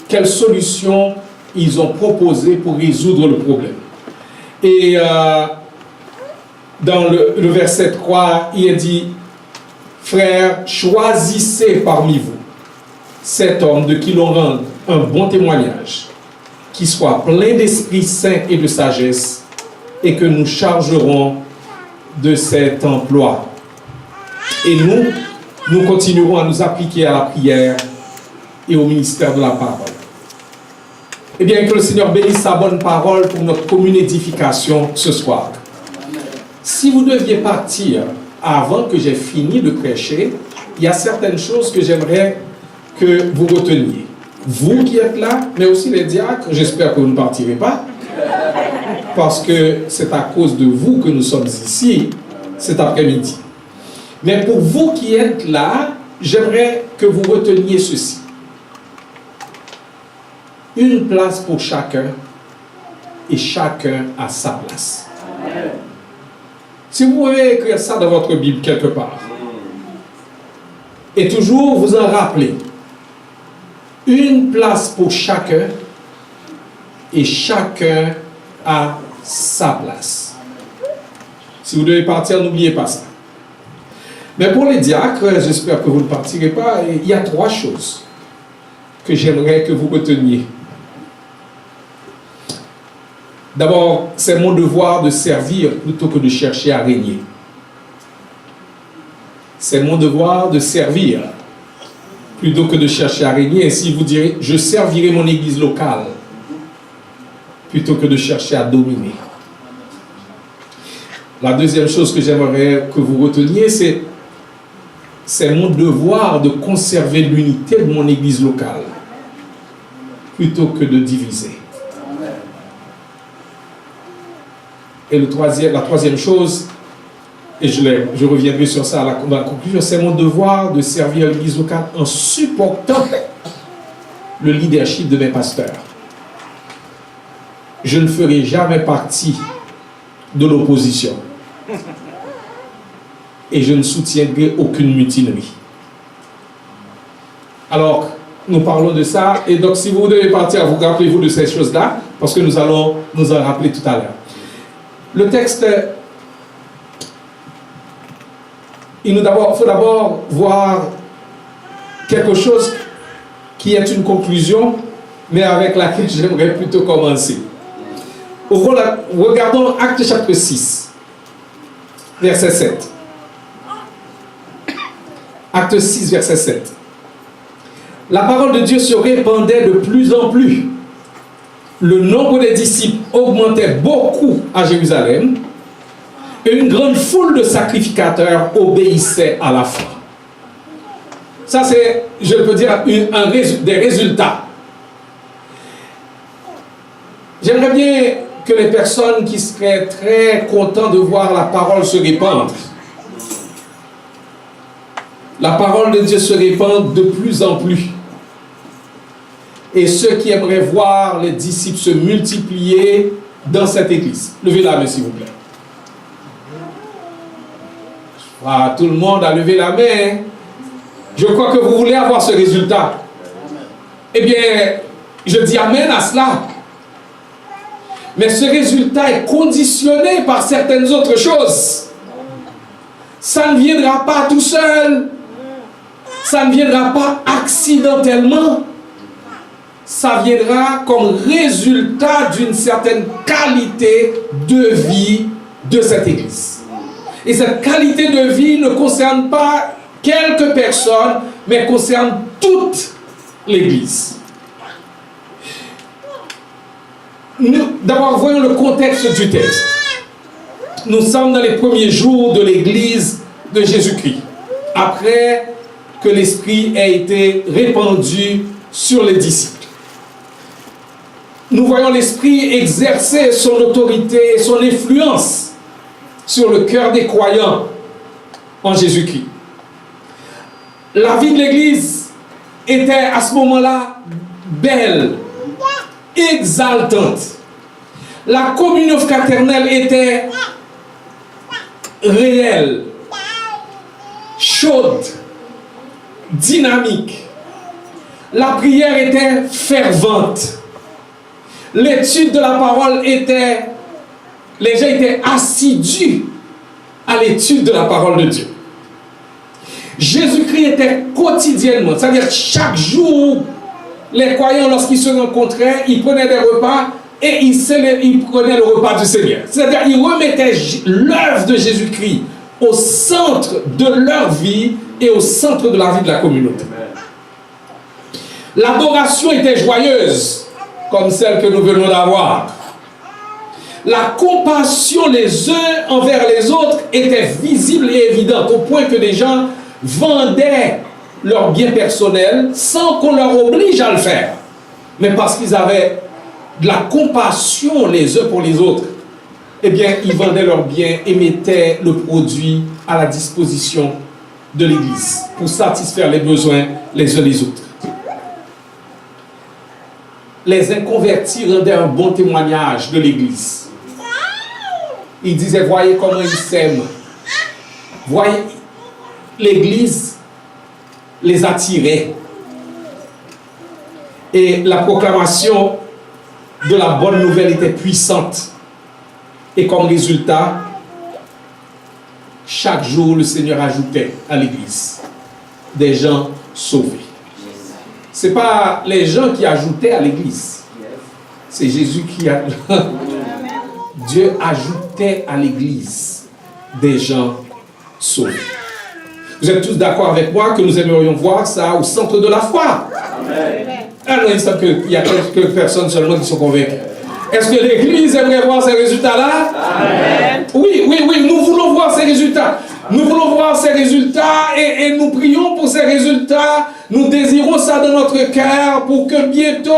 quelles solutions ils ont proposées pour résoudre le problème. Et dans le verset 3, il est dit, frères, choisissez parmi vous cet homme de qui l'on rende un bon témoignage, qui soit plein d'Esprit Saint et de sagesse, et que nous chargerons de cet emploi. Et nous continuerons à nous appliquer à la prière et au ministère de la parole. Eh bien, que le Seigneur bénisse sa bonne parole pour notre commune édification ce soir. Si vous deviez partir avant que j'ai fini de prêcher, il y a certaines choses que j'aimerais que vous reteniez. Vous qui êtes là, mais aussi les diacres, j'espère que vous ne partirez pas, parce que c'est à cause de vous que nous sommes ici cet après-midi. Mais pour vous qui êtes là, j'aimerais que vous reteniez ceci. Une place pour chacun et chacun à sa place. Si vous pouvez écrire ça dans votre Bible quelque part, et toujours vous en rappeler, une place pour chacun et chacun à sa place. Si vous devez partir, n'oubliez pas ça. Mais pour les diacres, j'espère que vous ne partirez pas, il y a 3 choses que j'aimerais que vous reteniez. D'abord, c'est mon devoir de servir plutôt que de chercher à régner. C'est mon devoir de servir plutôt que de chercher à régner. Ainsi, vous direz, je servirai mon église locale plutôt que de chercher à dominer. La deuxième chose que j'aimerais que vous reteniez, c'est mon devoir de conserver l'unité de mon église locale plutôt que de diviser. Et la troisième chose, et je reviendrai sur ça dans la conclusion, c'est mon devoir de servir l'église locale en supportant le leadership de mes pasteurs. Je ne ferai jamais partie de l'opposition. Et je ne soutiendrai aucune mutinerie. Alors, nous parlons de ça. Et donc, si vous devez partir, vous rappelez-vous de ces choses-là, parce que nous allons nous en rappeler tout à l'heure. Le texte, il faut d'abord voir quelque chose qui est une conclusion, mais avec laquelle j'aimerais plutôt commencer. Regardons Actes chapitre 6, verset 7. Acte 6, verset 7. La parole de Dieu se répandait de plus en plus. Le nombre des disciples augmentait beaucoup à Jérusalem et une grande foule de sacrificateurs obéissait à la foi. Ça, c'est, je peux dire, des résultats. J'aimerais bien que les personnes qui seraient très contentes de voir la parole se répandre, la parole de Dieu se répand de plus en plus. Et ceux qui aimeraient voir les disciples se multiplier dans cette église. Levez la main, s'il vous plaît. Ah, tout le monde a levé la main. Je crois que vous voulez avoir ce résultat. Eh bien, je dis amen à cela. Mais ce résultat est conditionné par certaines autres choses. Ça ne viendra pas tout seul. Ça ne viendra pas accidentellement. Ça viendra comme résultat d'une certaine qualité de vie de cette église. Et cette qualité de vie ne concerne pas quelques personnes, mais concerne toute l'église. D'abord, voyons le contexte du texte. Nous sommes dans les premiers jours de l'église de Jésus-Christ, après que l'Esprit ait été répandu sur les disciples. Nous voyons l'Esprit exercer son autorité et son influence sur le cœur des croyants en Jésus-Christ. La vie de l'Église était à ce moment-là belle, exaltante. La communion fraternelle était réelle, chaude, dynamique. La prière était fervente. L'étude de la parole était... Les gens étaient assidus à l'étude de la parole de Dieu. Jésus-Christ était quotidiennement, c'est-à-dire chaque jour, les croyants, lorsqu'ils se rencontraient, ils prenaient des repas et ils prenaient le repas du Seigneur. C'est-à-dire ils remettaient l'œuvre de Jésus-Christ au centre de leur vie et au centre de la vie de la communauté. L'adoration était joyeuse, comme celle que nous venons d'avoir. La compassion les uns envers les autres était visible et évidente, au point que des gens vendaient leurs biens personnels sans qu'on leur oblige à le faire. Mais parce qu'ils avaient de la compassion les uns pour les autres, eh bien, ils vendaient leurs biens et mettaient le produit à la disposition de l'Église pour satisfaire les besoins les uns des autres. Les inconvertis rendaient un bon témoignage de l'Église. Ils disaient, voyez comment ils s'aiment. Voyez, l'Église les attirait. Et la proclamation de la bonne nouvelle était puissante. Et comme résultat, chaque jour, le Seigneur ajoutait à l'Église des gens sauvés. Ce n'est pas les gens qui ajoutaient à l'Église. C'est Jésus qui a... Dieu ajoutait à l'Église des gens sauvés. Vous êtes tous d'accord avec moi que nous aimerions voir ça au centre de la foi? Amen. Alors, il semble qu'il y a quelques personnes seulement qui sont convaincues. Est-ce que l'Église aimerait voir ces résultats-là? Amen. Oui, nous voulons voir ces résultats. Nous voulons voir ces résultats et nous prions pour ces résultats. Nous désirons ça dans notre cœur pour que bientôt,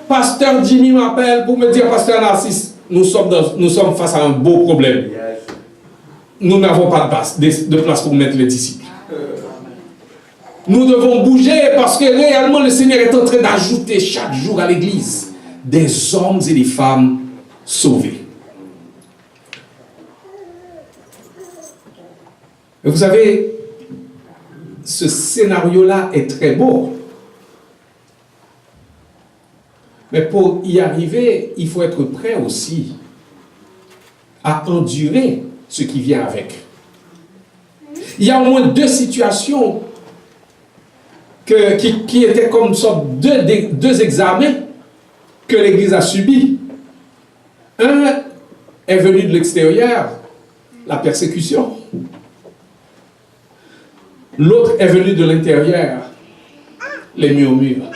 Pasteur Jimmy m'appelle pour me dire, Pasteur Narcisse, nous sommes face à un beau problème. Nous n'avons pas de place pour mettre les disciples. Nous devons bouger parce que réellement le Seigneur est en train d'ajouter chaque jour à l'Église des hommes et des femmes sauvés. Et vous savez, ce scénario-là est très beau. Mais pour y arriver, il faut être prêt aussi à endurer ce qui vient avec. Il y a au moins deux situations qui étaient comme une sorte deux examens que l'Église a subis. Un est venu de l'extérieur, la persécution. L'autre est venu de l'intérieur, les murmures.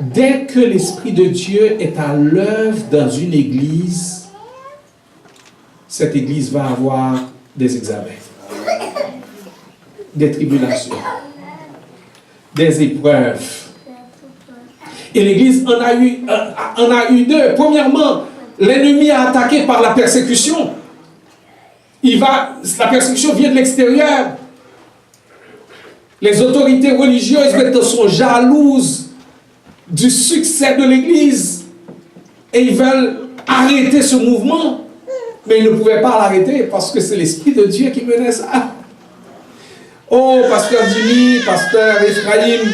Dès que l'Esprit de Dieu est à l'œuvre dans une église, cette église va avoir des examens, des tribulations, des épreuves. Et l'église en a eu deux. Premièrement, l'ennemi a attaqué par la persécution. La persécution vient de l'extérieur. Les autorités religieuses maintenant sont jalouses du succès de l'Église et ils veulent arrêter ce mouvement, mais ils ne pouvaient pas l'arrêter parce que c'est l'Esprit de Dieu qui menait ça. Oh, Pasteur Jimmy, Pasteur Ephraim,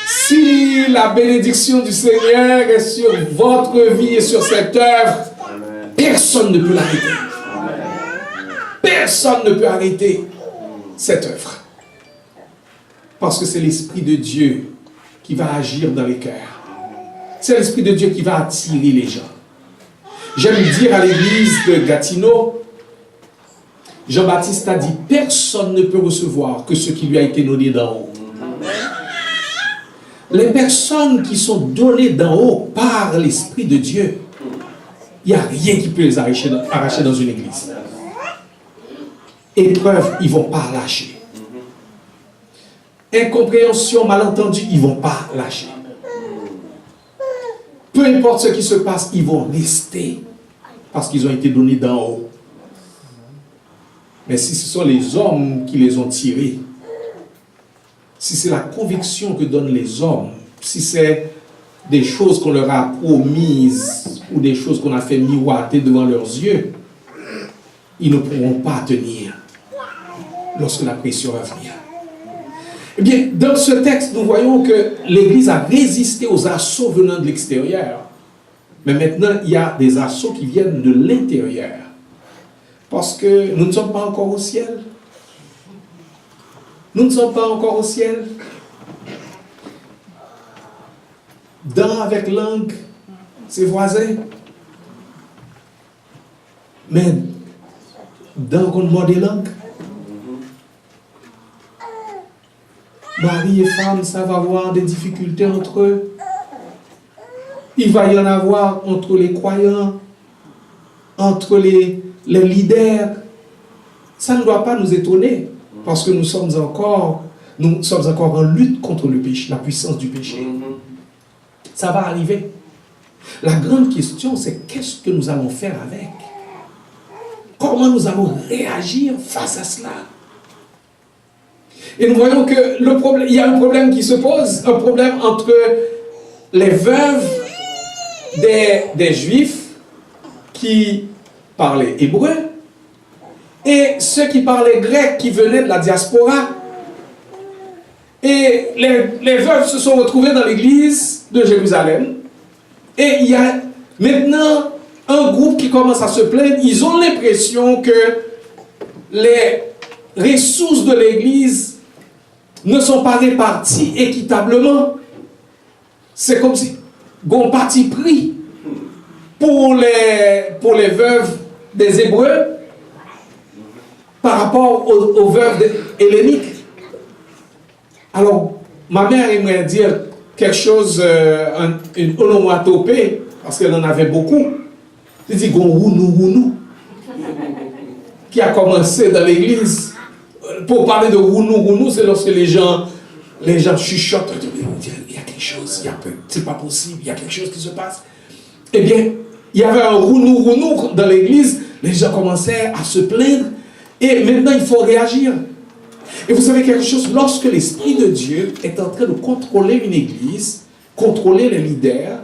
si la bénédiction du Seigneur est sur votre vie et sur cette œuvre, personne ne peut l'arrêter. Personne ne peut arrêter cette œuvre. Parce que c'est l'Esprit de Dieu qui va agir dans les cœurs. C'est l'Esprit de Dieu qui va attirer les gens. J'aime dire à l'église de Gatineau, Jean-Baptiste a dit, personne ne peut recevoir que ce qui lui a été donné d'en haut. Les personnes qui sont données d'en haut par l'Esprit de Dieu, il n'y a rien qui peut les arracher dans une église. Épreuve, ils ne vont pas lâcher. Incompréhension, malentendu, ils ne vont pas lâcher. Peu importe ce qui se passe, ils vont rester parce qu'ils ont été donnés d'en haut. Mais si ce sont les hommes qui les ont tirés, si c'est la conviction que donnent les hommes, si c'est des choses qu'on leur a promises ou des choses qu'on a fait miroiter devant leurs yeux, ils ne pourront pas tenir lorsque la pression va venir. Eh bien, dans ce texte, nous voyons que l'Église a résisté aux assauts venant de l'extérieur. Mais maintenant, il y a des assauts qui viennent de l'intérieur. Parce que nous ne sommes pas encore au ciel. Nous ne sommes pas encore au ciel. Dents avec langue, c'est voisin. Mais dents contre mort des langues. Mari et femme, ça va avoir des difficultés entre eux. Il va y en avoir entre les croyants, entre les leaders. Ça ne doit pas nous étonner, parce que nous sommes encore en lutte contre le péché, la puissance du péché. Ça va arriver. La grande question, c'est qu'est-ce que nous allons faire avec? Comment nous allons réagir face à cela? Et nous voyons que il y a un problème qui se pose, un problème entre les veuves des Juifs qui parlaient hébreu et ceux qui parlaient grec qui venaient de la diaspora. Et les veuves se sont retrouvées dans l'église de Jérusalem. Et il y a maintenant un groupe qui commence à se plaindre. Ils ont l'impression que les ressources de l'église ne sont pas réparties équitablement. C'est comme si on parti pris pour les veuves des Hébreux par rapport aux veuves helléniques. Alors, ma mère aimerait dire quelque chose, une onomatopée, parce qu'elle en avait beaucoup. Elle dit Rounou, qui a commencé dans l'église. Pour parler de Rounou, c'est lorsque les gens chuchotent. Il y a quelque chose, c'est pas possible, il y a quelque chose qui se passe. Eh bien, il y avait un Rounou dans l'église, les gens commençaient à se plaindre, et maintenant il faut réagir. Et vous savez quelque chose, lorsque l'Esprit de Dieu est en train de contrôler une église, contrôler les leaders,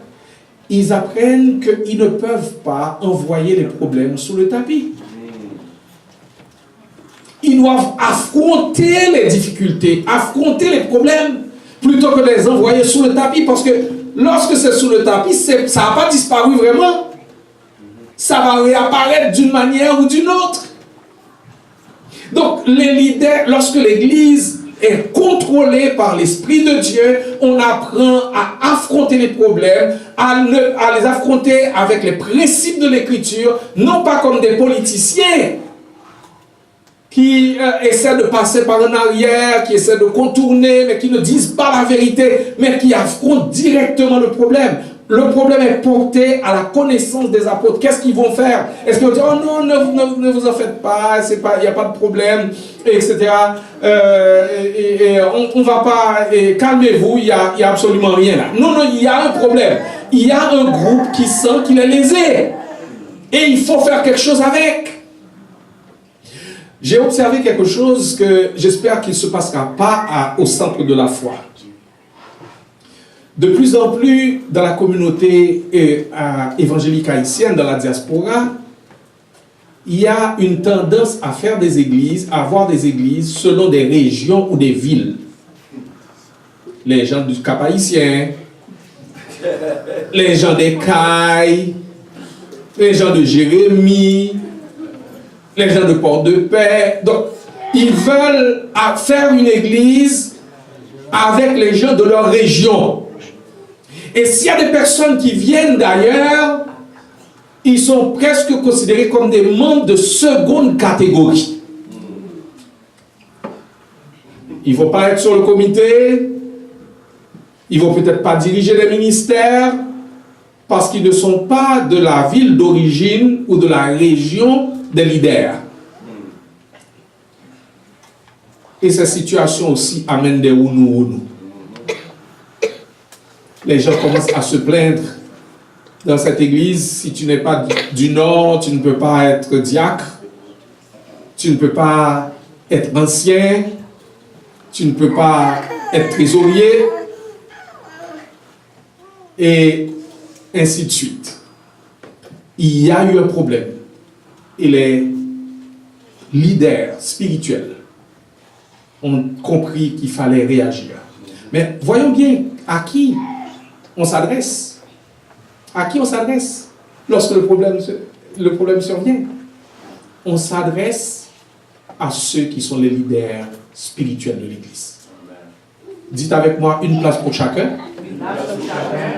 ils apprennent qu'ils ne peuvent pas envoyer les problèmes sous le tapis. Ils doivent affronter les difficultés, affronter les problèmes, plutôt que de les envoyer sous le tapis, parce que lorsque c'est sous le tapis, ça n'a pas disparu vraiment. Ça va réapparaître d'une manière ou d'une autre. Donc, les leaders, lorsque l'Église est contrôlée par l'Esprit de Dieu, on apprend à affronter les problèmes, à les affronter avec les principes de l'Écriture, non pas comme des politiciens qui essaient de passer par en arrière, qui essaient de contourner, mais qui ne disent pas la vérité, mais qui affrontent directement le problème. Le problème est porté à la connaissance des apôtres. Qu'est-ce qu'ils vont faire? Est-ce qu'ils vont dire, oh non, ne vous en faites pas, il n'y a pas de problème, etc. On ne va pas, calmez-vous, il n'y a absolument rien là. Non, il y a un problème. Il y a un groupe qui sent qu'il est lésé. Et il faut faire quelque chose avec. J'ai observé quelque chose que j'espère qu'il ne se passera pas au centre de la foi. De plus en plus, dans la communauté évangélique haïtienne, dans la diaspora, il y a une tendance à faire des églises, à avoir des églises selon des régions ou des villes. Les gens du Cap haïtien, les gens des Cailles, les gens de Jérémie, les gens de Port-de-Paix. Donc, ils veulent faire une église avec les gens de leur région. Et s'il y a des personnes qui viennent d'ailleurs, ils sont presque considérés comme des membres de seconde catégorie. Ils ne vont pas être sur le comité, ils ne vont peut-être pas diriger les ministères, parce qu'ils ne sont pas de la ville d'origine ou de la région des leaders. Et ces situations aussi amènent des ounou. Les gens commencent à se plaindre dans cette église. Si tu n'es pas du Nord, tu ne peux pas être diacre, tu ne peux pas être ancien, tu ne peux pas être trésorier, et ainsi de suite. Il y a eu un problème. Et les leaders spirituels ont compris qu'il fallait réagir. Mais voyons bien à qui on s'adresse. À qui on s'adresse lorsque le problème survient. On s'adresse à ceux qui sont les leaders spirituels de l'Église. Dites avec moi, une place pour chacun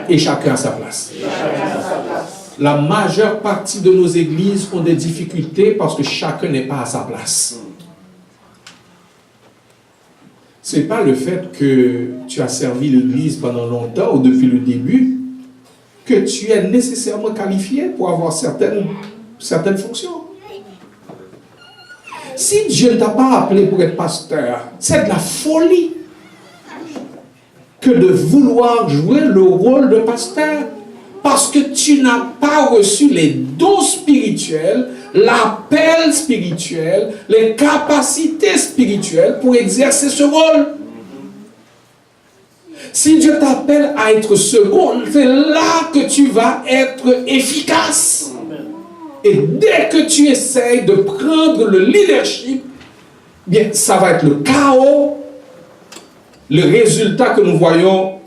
et chacun à sa place. La majeure partie de nos églises ont des difficultés parce que chacun n'est pas à sa place. Ce n'est pas le fait que tu as servi l'Église pendant longtemps ou depuis le début que tu es nécessairement qualifié pour avoir certaines fonctions. Si Dieu ne t'a pas appelé pour être pasteur, c'est de la folie que de vouloir jouer le rôle de pasteur parce que tu n'as pas reçu les dons spirituels, l'appel spirituel, les capacités spirituelles pour exercer ce rôle. Si Dieu t'appelle à être second, c'est là que tu vas être efficace. Et dès que tu essayes de prendre le leadership, bien, ça va être le chaos. Le résultat que nous voyons